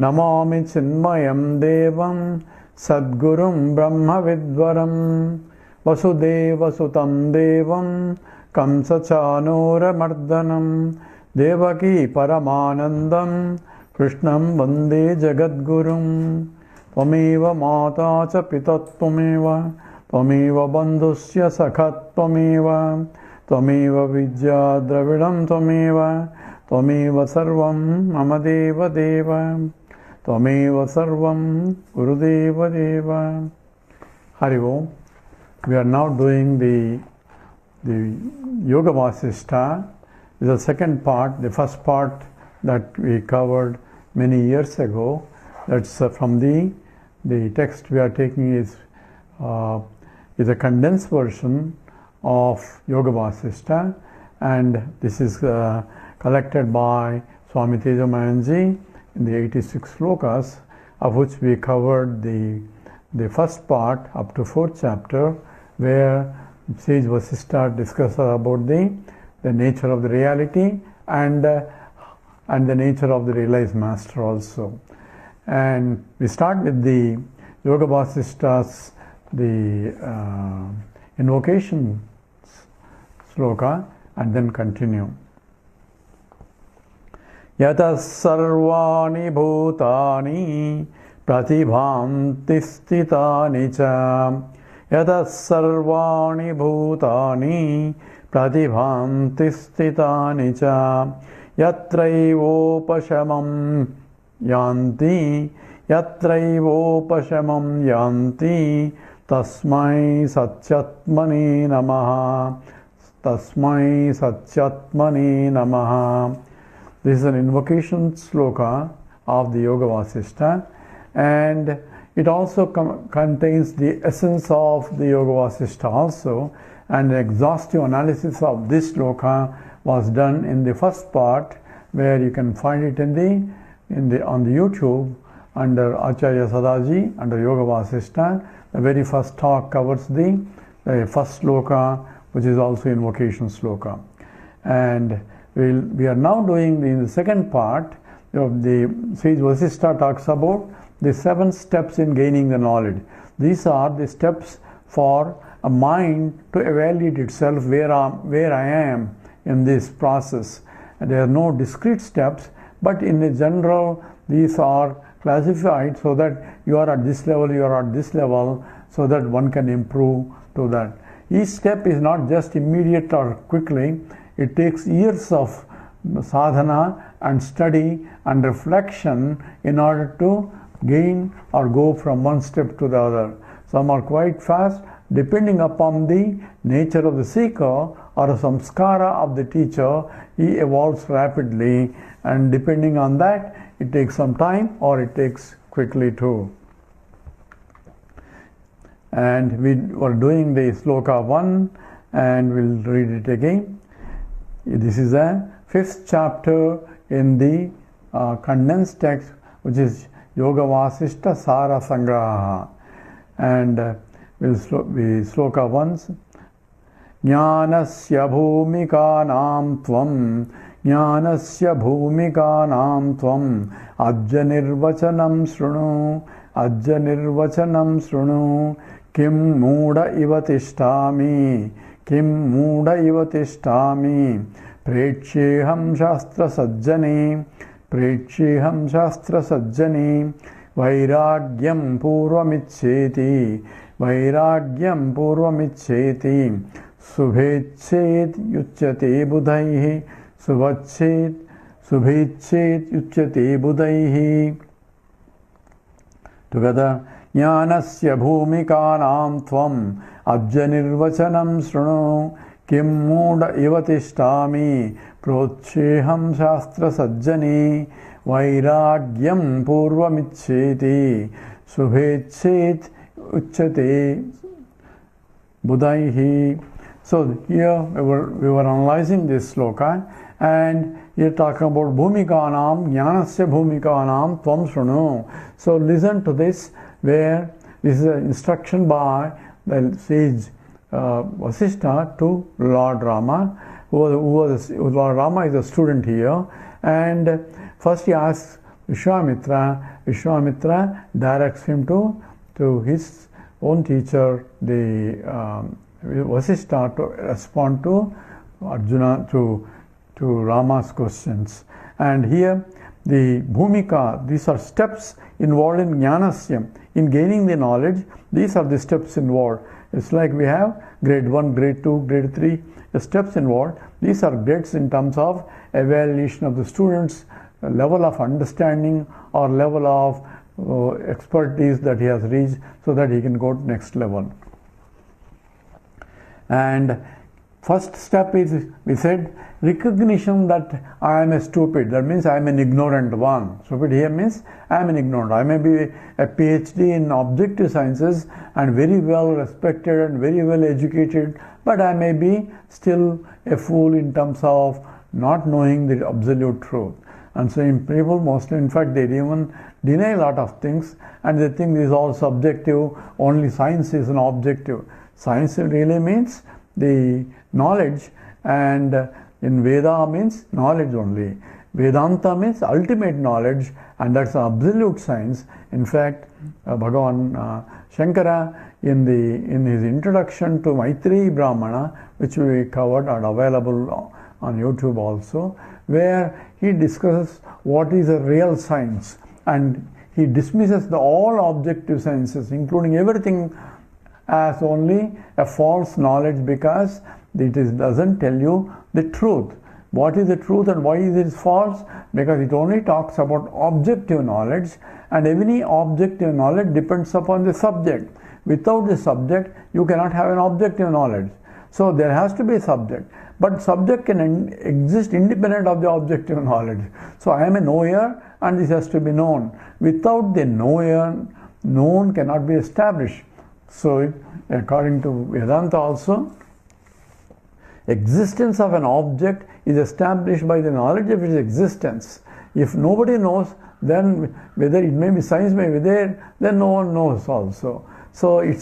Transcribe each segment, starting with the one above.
Namami Chinmayam Devam Sadgurum Brahma Vidvaram Vasudeva Sutam Devam Kamsa Chanura Mardanam Devaki Paramanandam Krishnam Vande Jagadgurum Tvameva Mata Cha Pitattvameva Tvameva Bandhusya Sakhattvameva Tvameva Vidya Dravidam Tvameva Tvameva Sarvam Mama Deva Deva Tvameva Sarvam Gurudeva Deva. Hari Om. We are now doing the Yoga Vasistha. This is the second part. The first part that we covered many years ago. That's from the text we are taking is a condensed version of Yoga Vasistha, and this is collected by Swami Tejamayanji in the 86 slokas, of which we covered the first part up to 4th chapter, where Sage Vasistha discusses about the nature of the reality and the nature of the realized master also. And we start with the Yoga Vasistha's invocation sloka and then continue. Yatas sarvani bhutani pratibhamti stitani cha. Yatas sarvani bhutani pratibhamti stitani cha. Yatraivopashamam yanti. Yatraivopashamam yanti. Tasmai satyatmani namaha. Tasmai satyatmani namaha. This is an invocation sloka of the Yoga Vasistha, and it also contains the essence of the Yoga Vasistha also, and an exhaustive analysis of this sloka was done in the first part, where you can find it on the YouTube under Acharya Sadaji under Yoga Vasistha. The very first talk covers the first sloka, which is also invocation sloka. And we are now doing in the second part of the Sage Vasistha talks about the 7 steps in gaining the knowledge. These are the steps for a mind to evaluate itself where I am in this process. And there are no discrete steps, but in a general, these are classified so that you are at this level, you are at this level, so that one can improve to that. Each step is not just immediate or quickly. It takes years of sadhana and study and reflection in order to gain or go from one step to the other. Some are quite fast, depending upon the nature of the seeker or the samskara of the teacher. He evolves rapidly, and depending on that, it takes some time or it takes quickly too. And we were doing the sloka 1, and we'll read it again. This is the 5th chapter in the condensed text, which is Yoga Vasistha Sara Sangraha. And we'll sloka 1. Jnanasya bhumikanam tvam Jnanasya bhumikanam tvam Ajja nirvachanam shrunu Ajja nirvachanam shrunu Kim muda ivatishtami Kim muda ivatishtami Precheham shastra sajjani Precheham shastra sajjani Vairagyam purvamiccheti Vairagyam purvamiccheti Subhechet yuchyate budhaihi Subhachet yuchyate budhaihi. Together. Jnanasya bhumikanam tvam Ajja nirvachanam shrunu Kim muda ivatishtami Procheham shastra sajjani Vairagyam purvamiccheti Subhechet uchyate budhaihi. So here we were analyzing this sloka, and here talking about bhumikanam, jnanasya bhumikanam tvam shrunu. So listen to this, where this is an instruction by the Sage Vasistha to Lord Rama, Lord Rama is a student here, and first he asks Vishwamitra directs him to his own teacher, the Vasistha, to respond to Arjuna, to Rama's questions. And here the Bhumika, these are steps involved in Jnanasya, in gaining the knowledge. These are the steps involved. It's like we have grade 1, grade 2, grade 3, the steps involved. These are grades in terms of evaluation of the student's level of understanding or level of expertise that he has reached, so that he can go to next level. And first step is, we said, recognition that I am a stupid. That means I am an ignorant one. Stupid here means I am an ignorant. I may be a PhD in objective sciences and very well respected and very well educated, but I may be still a fool in terms of not knowing the absolute truth. And so people mostly, in fact, they even deny a lot of things, and they think this is all subjective, only science is an objective. Science really means the knowledge, and in Veda means knowledge only. Vedanta means ultimate knowledge, and that's absolute science. In fact, Bhagavan Shankara, in his introduction to Maitreyi Brahmana, which we covered and available on YouTube also, where he discusses what is a real science, and he dismisses all objective sciences, including everything, as only a false knowledge, because doesn't tell you the truth. What is the truth and why is it false? Because it only talks about objective knowledge, and any objective knowledge depends upon the subject. Without the subject, you cannot have an objective knowledge. So there has to be a subject. But subject can exist independent of the objective knowledge. So I am a knower, and this has to be known. Without the knower, known cannot be established. So according to Vedanta also, existence of an object is established by the knowledge of its existence. If nobody knows, then whether it may be science may be there, then no one knows also. So it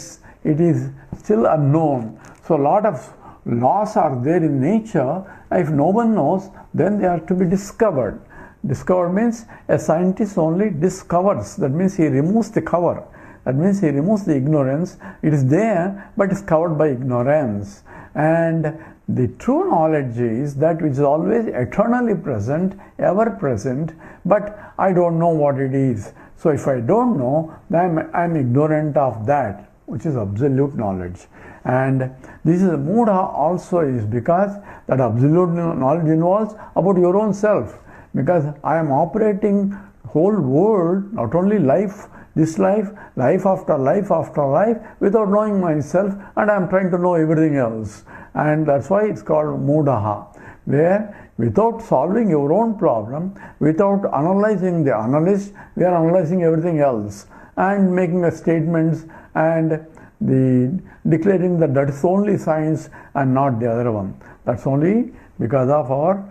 is still unknown. So a lot of laws are there in nature. If no one knows, then they are to be discovered. Discovered means a scientist only discovers. That means he removes the cover. That means he removes the ignorance. It is there, but it's covered by ignorance. And the true knowledge is that which is always eternally present, ever present, but I don't know what it is. So if I don't know, then I'm ignorant of that, which is absolute knowledge. And this is Mudha also is because that absolute knowledge involves about your own self. Because I am operating whole world, not only life, this life, life after life after life, without knowing myself, and I am trying to know everything else. And that's why it's called Mudaha, where without solving your own problem, without analyzing the analyst, we are analyzing everything else and making statements and declaring that that is only science and not the other one. That's only because of our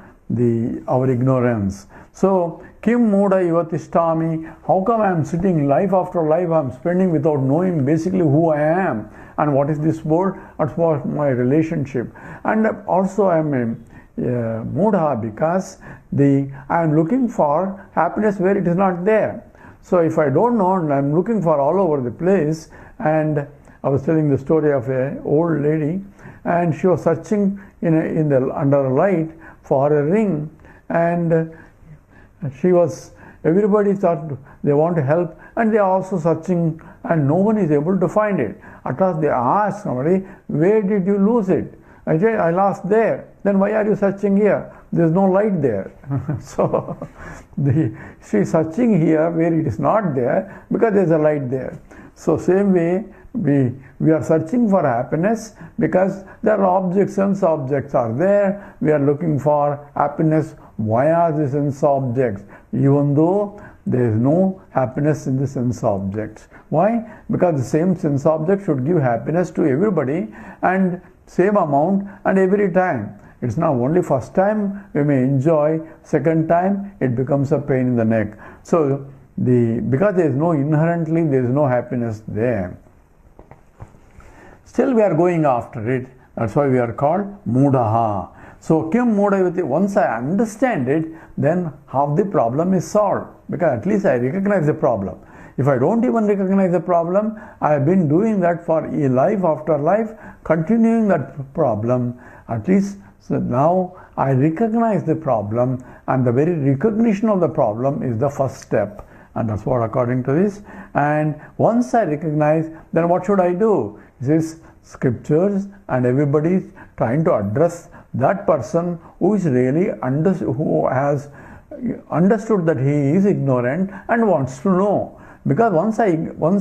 ignorance. So, Kim Muda Yuvatishtami, how come I am sitting life after life I am spending without knowing basically who I am and what is this world, what's my relationship. And also I am a Mudha because I am looking for happiness where it is not there. So if I don't know, and I am looking for all over the place, and I was telling the story of an old lady, and she was searching under a light for a ring, and everybody thought they want to help, and they are also searching, and no one is able to find it. At last they asked somebody, where did you lose it? I said, I lost there. Then why are you searching here? There is no light there. So she is searching here where it is not there because there is a light there. So same way, we are searching for happiness because there are objects, sense objects are there. We are looking for happiness via the sense objects, even though there is no happiness in the sense objects. Why? Because the same sense object should give happiness to everybody and same amount and every time. It's not only first time we may enjoy, second time it becomes a pain in the neck. So because there is no inherently, there is no happiness there. Still we are going after it. That's why we are called Mudaha. So Kim Mudayavati, once I understand it, then half the problem is solved. because at least I recognize the problem. If I don't even recognize the problem, I have been doing that for life after life, continuing that problem. At least so now I recognize the problem, and the very recognition of the problem is the first step. And that's what according to this. And once I recognize, then what should I do? This scriptures and everybody is trying to address that person who is really who has understood that he is ignorant and wants to know. Because once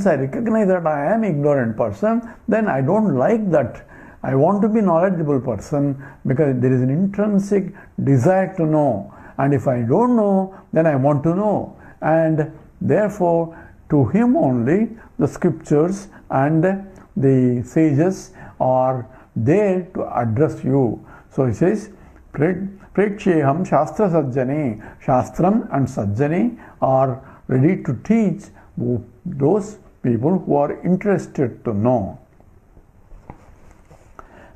I recognize that I am ignorant person, then I don't like that. I want to be knowledgeable person, because there is an intrinsic desire to know. And if I don't know, then I want to know. And therefore, to him only the scriptures and the sages are there to address you. So he says, Preksheham Shastra Sajjane. Shastram and Sajjane are ready to teach those people who are interested to know.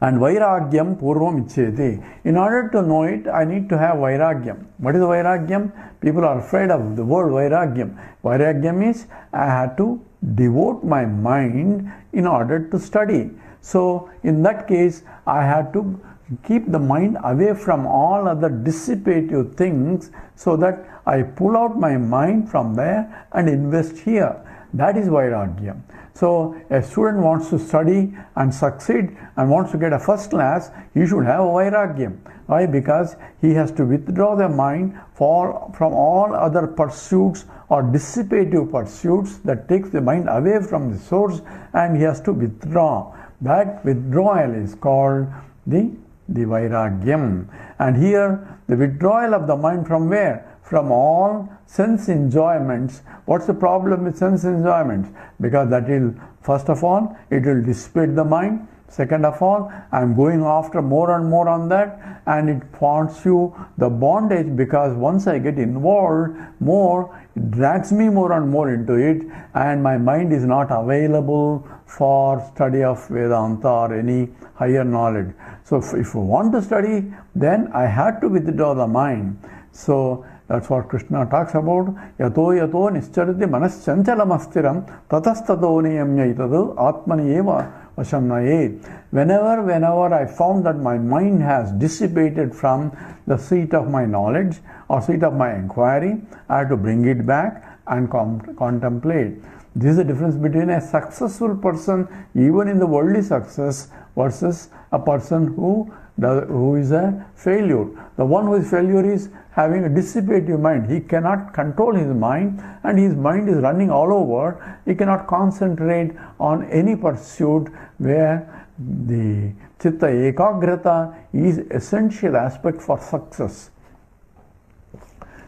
And Vairagyam Purvam Iccheti. In order to know it, I need to have Vairagyam. What is Vairagyam? People are afraid of the word Vairagyam. Vairagyam is, I have to devote my mind in order to study. So in that case, I have to keep the mind away from all other dissipative things, so that I pull out my mind from there and invest here. That is Vairagyam. So a student wants to study and succeed and wants to get a first class, he should have a Vairagyam. Why? Because he has to withdraw the mind from all other pursuits or dissipative pursuits that takes the mind away from the source, and he has to withdraw. That withdrawal is called the Vairagyam. And here the withdrawal of the mind from where? From all sense enjoyments. What's the problem with sense enjoyments? Because that will, first of all, it will dissipate the mind. Second of all, I am going after more and more on that, and it forms you the bondage, because once I get involved more, it drags me more and more into it, and my mind is not available for study of Vedanta or any higher knowledge. So if you want to study, then I have to withdraw the mind. So that's what Krishna talks about. Yato yato nischarati manaschanchalamasstiram tatastato niyamyaitadu atmani eva vashamnaye. Whenever I found that my mind has dissipated from the seat of my knowledge or seat of my inquiry, I have to bring it back and contemplate. This is the difference between a successful person, even in the worldly success, versus a person who is a failure. The one who is failure is having a dissipative mind. He cannot control his mind, and his mind is running all over. He cannot concentrate on any pursuit, where the chitta ekagrata is essential aspect for success.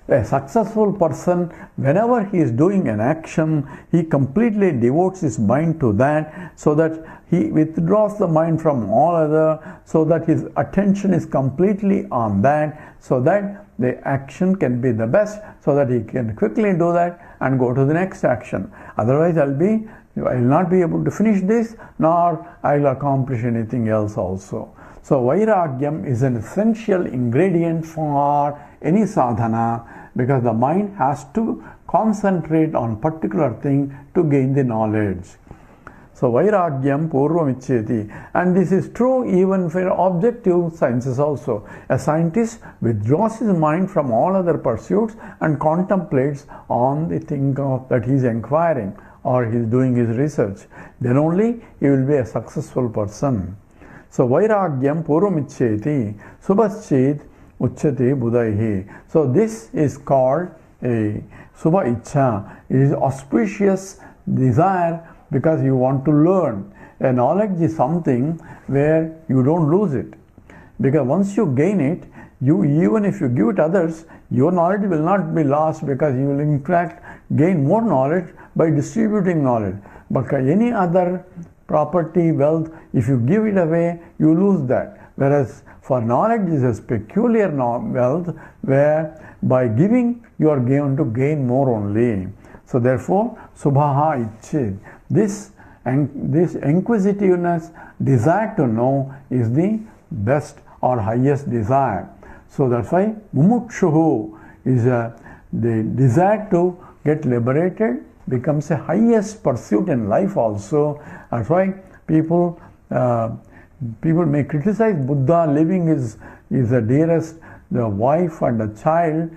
A successful person, whenever he is doing an action, he completely devotes his mind to that, so that he withdraws the mind from all other, so that his attention is completely on that, so that the action can be the best, so that he can quickly do that and go to the next action. Otherwise, I will not be able to finish this, nor I will accomplish anything else also. So Vairagyam is an essential ingredient for any sadhana, because the mind has to concentrate on particular thing to gain the knowledge. So Vairagyam Purvam Iccheti. And this is true even for objective sciences also. A scientist withdraws his mind from all other pursuits and contemplates on the thing that he is inquiring or he is doing his research. Then only he will be a successful person. So Vairagyam Purvam Iccheti Subhaschit Uchchati Budaihi. So this is called a Subha Ichcha. It is auspicious desire, because you want to learn. A knowledge is something where you don't lose it. Because once you gain it, even if you give it others, your knowledge will not be lost, because you will in fact gain more knowledge by distributing knowledge. But any other property, wealth, if you give it away, you lose that. Whereas for knowledge is a peculiar wealth, where by giving you are going to gain more only. So therefore, Subhaha Ichchid. This inquisitiveness, desire to know, is the best or highest desire. So that's why Mumukshuhu is the desire to get liberated becomes a highest pursuit in life also. That's why people may criticize Buddha living is the dearest, the wife and the child,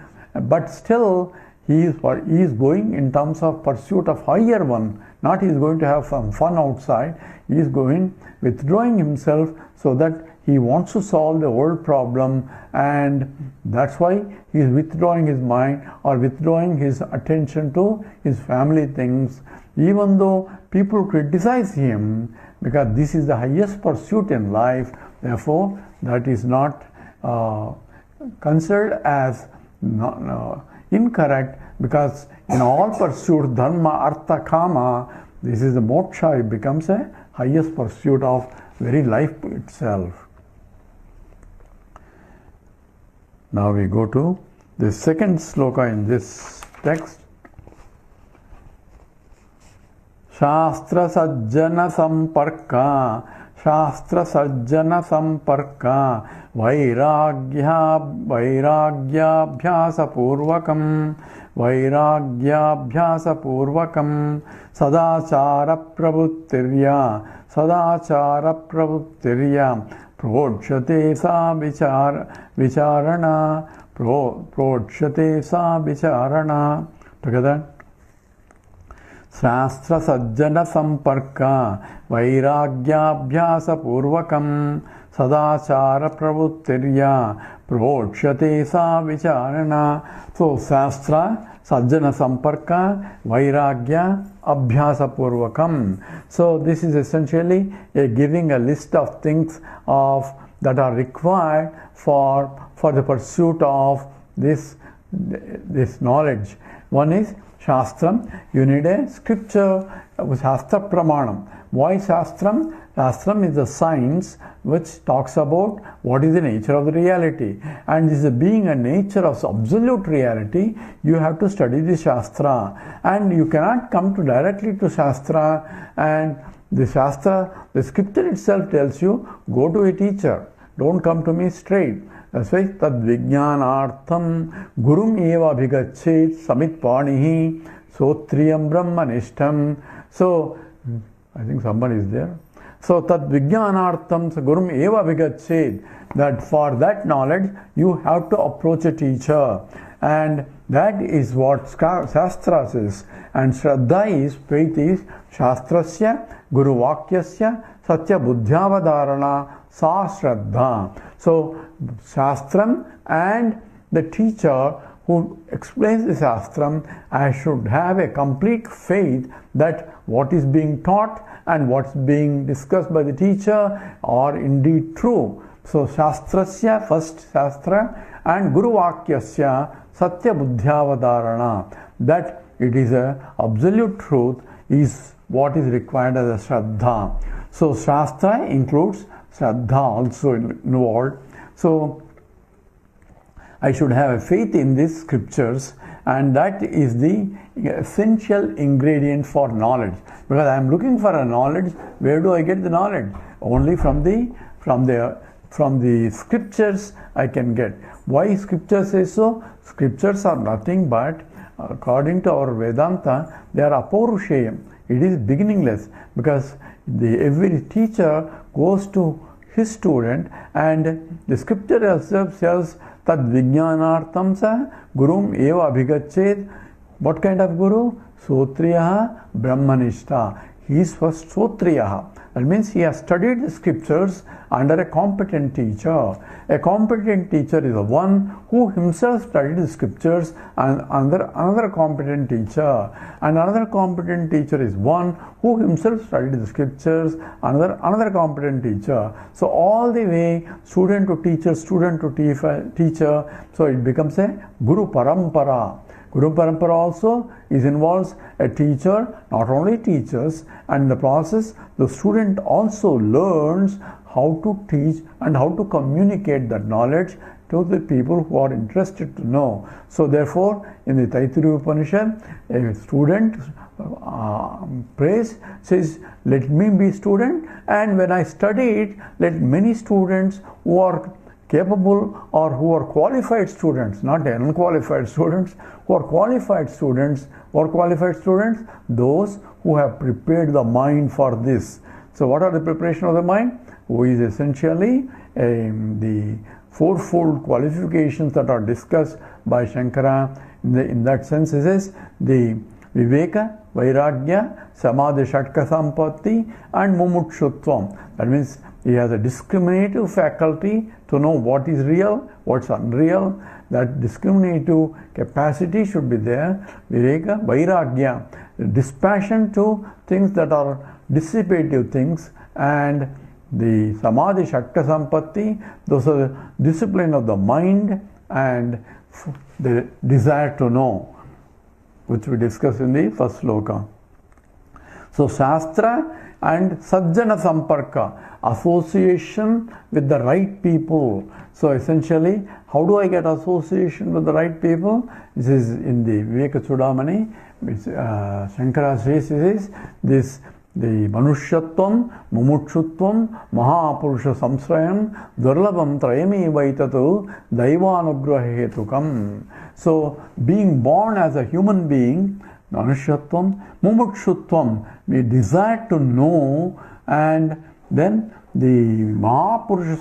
but still he is going in terms of pursuit of higher one. Not he is going to have some fun outside. He is going, withdrawing himself so that he wants to solve the world problem, and that's why he is withdrawing his mind or withdrawing his attention to his family things, even though people criticize him, because this is the highest pursuit in life. Therefore, that is not considered as incorrect, because in all pursuit, dharma, artha, kama, this is the moksha. It becomes a highest pursuit of very life itself. Now we go to the second sloka in this text. Shastra Sajjana Samparka, Shastra Sajjana Samparka, Vairagya Purvakam, Vairagya Purvakam, Sadachara Pravuttirya, Prodhyate sa vicharana, Prodhyate sa vicharana. Together. Shastra Sajjana Samparka, Vairagya Purvakam, Sadachara Pravuttirya, Prodhyate sa vicharana. So, Shastra Sajjana Samparka, Vairagya Abhyasa Purvakam. So, this is essentially giving a list of things that are required for the pursuit of this knowledge. One is Shastram. You need a scripture, Shastra Pramanam. Why Shastram? Shastram is the science which talks about what is the nature of the reality. And this being a nature of absolute reality, you have to study the Shastra. And you cannot come directly to Shastra, and the Shastra, the scripture itself tells you, go to a teacher. Don't come to me straight. That's why tad vijnanartham gurum eva abhigachet samit panihi sotriyam brahmanishtam. So, I think somebody is there. So, tad vijnanartham gurum eva abhigachet, that for that knowledge you have to approach a teacher. And that is what Shastra says. And Shraddha is, faith is, Shastrasya, Guru Vakyasya, Satya Buddhyavadarana, Sa Shraddha. So, Shastram and the teacher who explains the Shastram, I should have a complete faith that what is being taught and what's being discussed by the teacher are indeed true. So, Shastrasya, first Shastra, and Guru Vakyasya, Satya Buddhyavadarana, that it is a absolute truth is what is required as a Shraddha. So, Shastra includes Shraddha also involved. So, I should have a faith in these scriptures, and that is the essential ingredient for knowledge. Because I am looking for a knowledge, where do I get the knowledge? Only from the scriptures I can get. Why scripture says so? Scriptures are nothing but, according to our Vedanta, they are apaurusheyam. It is beginningless, because every teacher goes to his student, and the scripture itself says tad vijnanartham sa gurum eva abhigachet. What kind of guru? Sotriyaha brahmanishta. He is first Sotriyaha. That means he has studied the scriptures under a competent teacher. A competent teacher is the one who himself studied the scriptures and another competent teacher. And another competent teacher is one who himself studied the scriptures, another competent teacher. So all the way, student to teacher, teacher. So it becomes a Guru Parampara. Guru Parampara also involves a teacher, not only teachers, and in the process the student also learns how to teach and how to communicate that knowledge to the people who are interested to know. So therefore, in the Taittiriya Upanishad, a student prays, says, let me be student, and when I study it, let many students who are capable or who are qualified students, not unqualified students, who are qualified students, those who have prepared the mind for this. So what are the preparation of the mind? Who is essentially the fourfold qualifications that are discussed by Shankara. In that sense, it is the Viveka, Vairagya, Samadhi Shatka Sampatti and Mumukshutvam. That means he has a discriminative faculty to know what is real, what's unreal. That discriminative capacity should be there. Viveka, Vairagya, dispassion to things that are dissipative things, and the Samadhi Shakta Sampatti, those are the discipline of the mind and the desire to know, which we discussed in the first sloka. So Shastra and Sajjana Samparka, association with the right people. So essentially, how do I get association with the right people? This is in the Viveka Chudamani, which Shankara says this, the Manushyatvam, Mumukshutvam, Mahapurusha Samsrayam, Durlabam Trayami Vaitatu, Daivanugraha Hetukam. So being born as a human being, Manushyatvam, Mumukshutvam, we desire to know, and then the Mahapurusha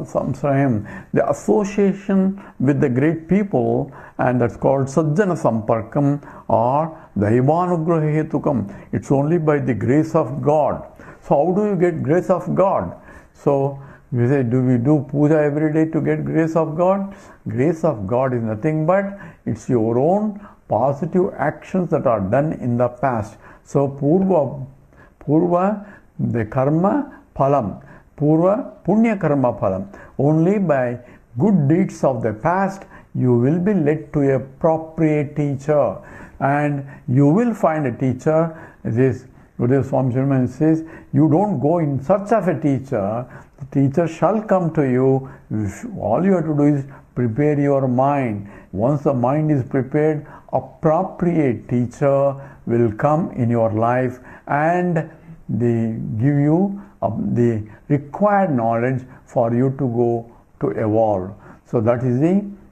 Samsrayam, the association with the great people, and that's called Sajjana Samparkam or Daivanugraha Hetukam. It's only by the grace of God. So how do you get grace of God? So we say, do we do puja every day to get grace of God? Grace of God is nothing but it's your own positive actions that are done in the past. So Purva, the karma phalam, Purva punya karma phalam. Only by good deeds of the past you will be led to a appropriate teacher, and you will find a teacher. This Gurudev Swami Sriman says, you don't go in search of a teacher, the teacher shall come to you. All you have to do is prepare your mind. Once the mind is prepared, appropriate teacher will come in your life and they give you the required knowledge for you to go to evolve. So that is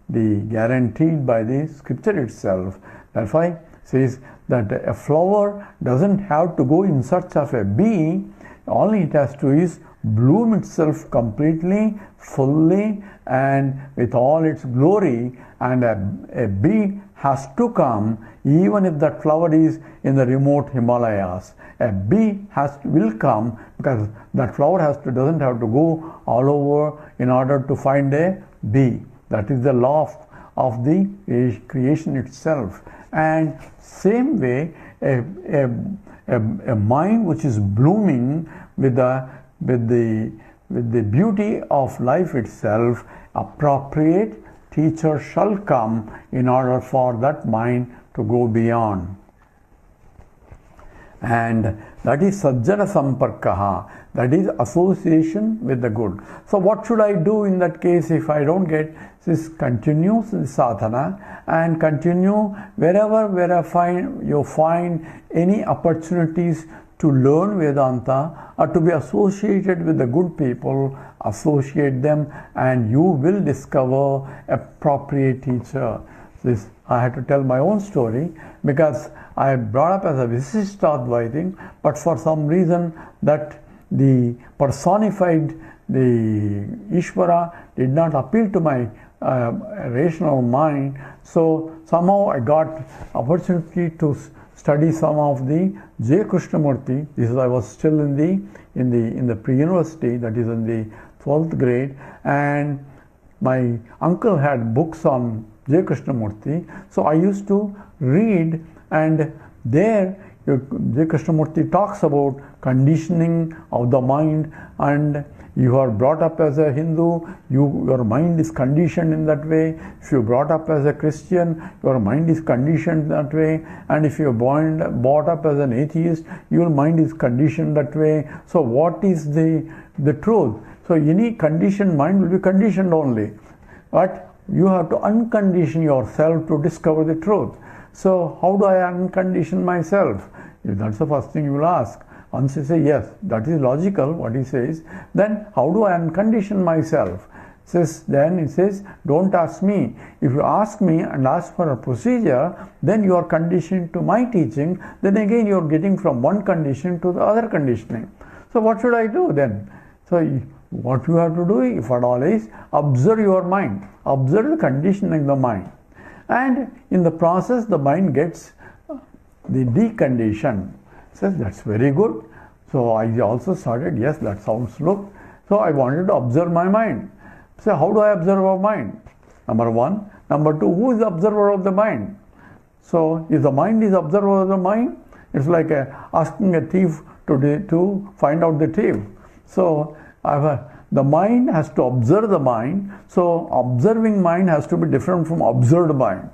the guaranteed by the scripture itself. That's why it says that a flower doesn't have to go in search of a bee. All it has to is bloom itself completely, fully, and with all its glory, and a bee has to come even if that flower is in the remote Himalayas. A bee will come because that flower doesn't have to go all over in order to find a bee. That is the law of the creation itself. And same way, a mind which is blooming with the beauty of life itself, appropriate teacher shall come in order for that mind to go beyond. And that is Sajjana Samparkaha, that is association with the good. So what should I do in that case if I don't get this? Continue the sadhana and continue wherever you find any opportunities to learn Vedanta or to be associated with the good people, associate them, and you will discover appropriate teacher. This I had to tell my own story because I brought up as a Vasistha Advaitin, but for some reason that the personified, the Ishvara, did not appeal to my rational mind. So somehow I got opportunity to study some of the J. Krishnamurti. I was still in the pre-university, that is in the 12th grade, and my uncle had books on J. Krishnamurti. So I used to read, and there J. Krishnamurti talks about conditioning of the mind, and you are brought up as a Hindu, your mind is conditioned in that way. If you are brought up as a Christian, your mind is conditioned that way. And if you are brought up as an atheist, your mind is conditioned that way. So what is the truth? So any conditioned mind will be conditioned only. But you have to uncondition yourself to discover the truth. So how do I uncondition myself? That's the first thing you will ask. Once you say, yes, that is logical, what he says, then how do I uncondition myself? Then it says, don't ask me. If you ask me and ask for a procedure, then you are conditioned to my teaching. Then again you are getting from one condition to the other conditioning. So what should I do then? So what you have to do, if at all, is observe your mind. Observe the conditioning of the mind. And in the process, the mind gets the deconditioned. Says, that's very good. So I also started, yes, that sounds good. So I wanted to observe my mind. So how do I observe our mind? Number one. Number two, who is the observer of the mind? So if the mind is observer of the mind, it's like asking a thief to find out the thief. So the mind has to observe the mind. So observing mind has to be different from observed mind.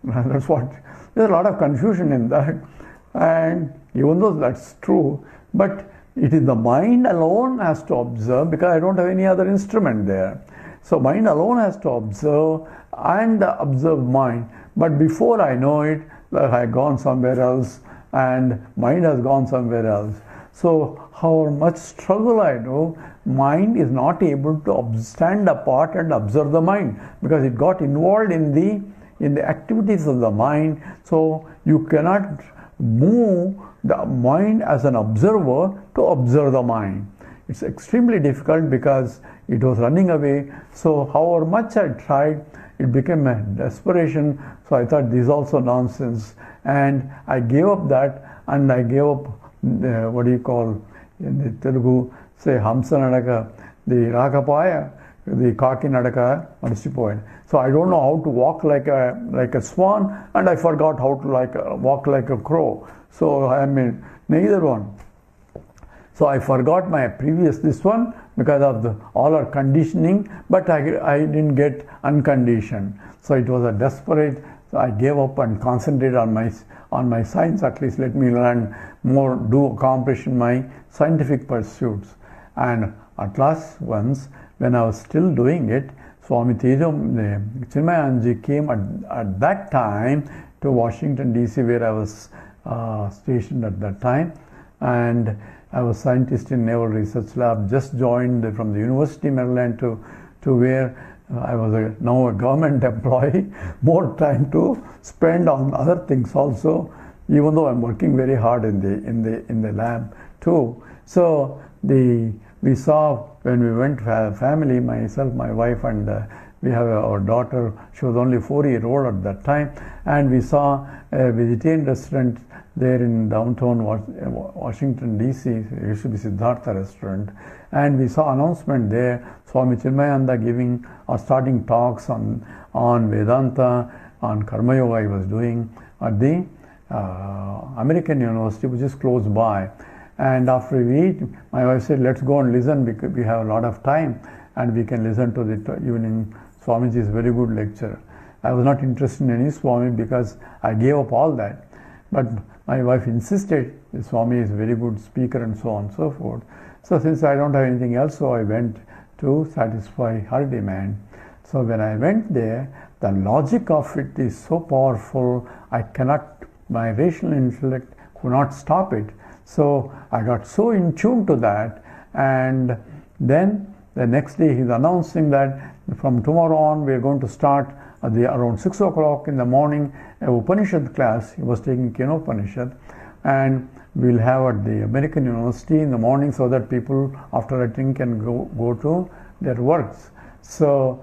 That's what, there's a lot of confusion in that. And even though that's true, but it is the mind alone has to observe, because I don't have any other instrument there. So mind alone has to observe and observe mind. But before I know it, that I have gone somewhere else and mind has gone somewhere else. So how much struggle I do, mind is not able to stand apart and observe the mind, because it got involved in the activities of the mind. So you cannot move the mind as an observer to observe the mind. It's extremely difficult because it was running away. So however much I tried, it became a desperation. So I thought this is also nonsense, and I gave up that, and I gave up what do you call in the Telugu, say Hamsa Nadaka, the Rakapaya, the Kaki Nadaka, Marisipoyed. So I don't know how to walk like a swan, and I forgot how to walk like a crow. So I mean neither one. So I forgot my previous this one because of all our conditioning, but I didn't get unconditioned. So it was a desperate. So I gave up and concentrated on my science. At least let me learn more, accomplish in my scientific pursuits. And at last, once when I was still doing it, Swami Chinmayanji came at that time to Washington DC, where I was stationed at that time, and I was scientist in Naval Research Lab, just joined from the University of Maryland to where I was now a government employee, more time to spend on other things also, even though I'm working very hard in the lab too. So we saw when we went family, myself, my wife, and we have our daughter. She was only 4-year-old at that time, and we saw a vegetarian restaurant there in downtown Washington DC. It used to be Siddhartha restaurant, and we saw announcement there, Swami Chinmayananda giving or starting talks on Vedanta, on Karma Yoga he was doing at the American University, which is close by. And after we eat, my wife said, let's go and listen, because we have a lot of time and we can listen to the evening. Swamiji is a very good lecturer. I was not interested in any Swami because I gave up all that. But my wife insisted, the Swami is a very good speaker and so on and so forth. So since I don't have anything else, so I went to satisfy her demand. So when I went there, the logic of it is so powerful, my rational intellect could not stop it. So I got so in tune to that, and then the next day he's announcing that from tomorrow on we are going to start at around 6 o'clock in the morning a Upanishad class. He was taking Keno Upanishad, and we'll have at the American University in the morning, so that people after attending can go to their works. So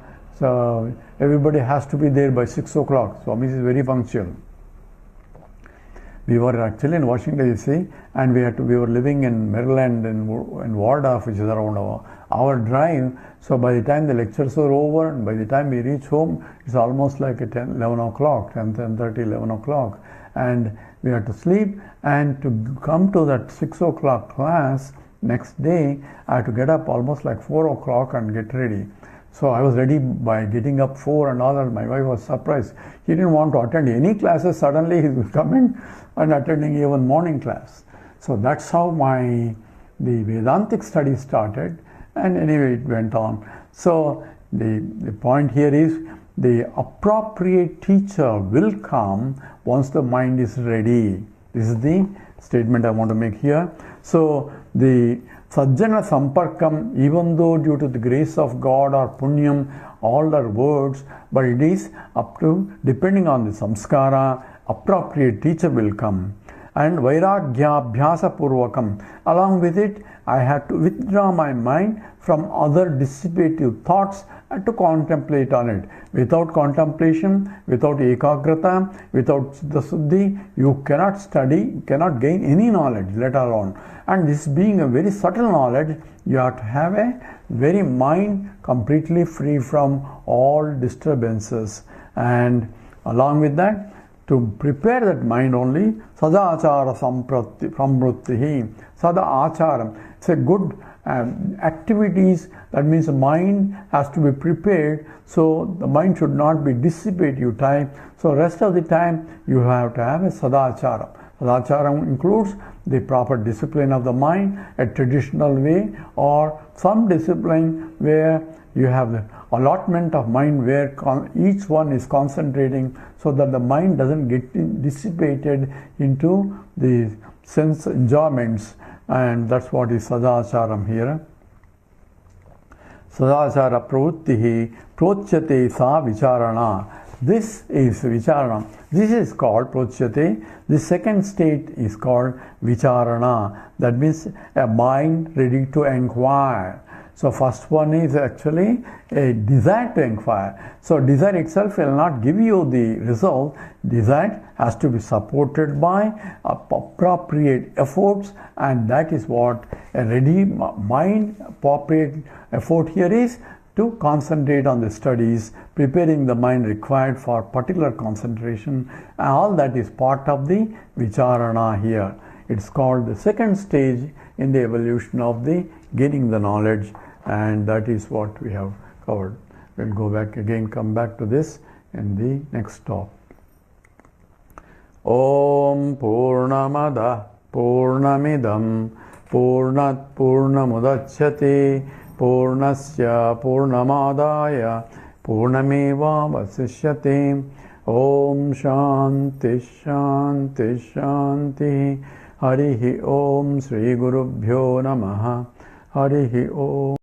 everybody has to be there by 6 o'clock. Swami is very punctual. We were actually in Washington DC, and we were living in Maryland in Waldorf, which is around an hour drive. So by the time the lectures were over and by the time we reach home, it's almost like 11 o'clock, 10:30, 11 o'clock. And we had to sleep, and to come to that 6 o'clock class next day, I had to get up almost like 4 o'clock and get ready. So I was ready by getting up 4 and all that. My wife was surprised. He didn't want to attend any classes. Suddenly he was coming and attending even morning class. So that's how the Vedantic study started, and anyway it went on. So the point here is the appropriate teacher will come once the mind is ready. This is the statement I want to make here. So Sajjana Samparkam, even though due to the grace of God or Punyam, all are words, but it is up to, depending on the samskara, appropriate teacher will come. And Vairagya Abhyasa Purvakam, along with it, I had to withdraw my mind from other dissipative thoughts and to contemplate on it. Without contemplation, without ekagrata, without the suddhi, you cannot study, cannot gain any knowledge, let alone. And this being a very subtle knowledge, you have to have a very mind completely free from all disturbances. And along with that, to prepare that mind only, Sadachara Samvrittihi, Sada Acharam. It's a good activities, that means the mind has to be prepared, so the mind should not be dissipative type. So rest of the time you have to have a Sadachara. Sadachara includes the proper discipline of the mind, a traditional way, or some discipline where you have the allotment of mind where each one is concentrating so that the mind doesn't get dissipated into the sense enjoyments, and that's what is Sadacharam here. Sadachara pravuttihi prochyate sa vicharana. This is vicharana. This is called prochyate. The second state is called vicharana. That means a mind ready to inquire. So first one is actually a desire to inquire. So desire itself will not give you the result. Desire has to be supported by appropriate efforts, and that is what a ready mind, appropriate effort here is to concentrate on the studies, preparing the mind required for particular concentration. All that is part of the vicharana here. It's called the second stage in the evolution of the gaining the knowledge, and that is what we have covered. We'll go back again, come back to this in the next talk. Om Purnamada Purnamidam Purnat Purnamudachyate Purnasya Purnamadaya Purnameva Vasishyate. Om Shanti Shanti Shanti. Harihi Om Sri Gurubhyo Namaha. Harihi Om.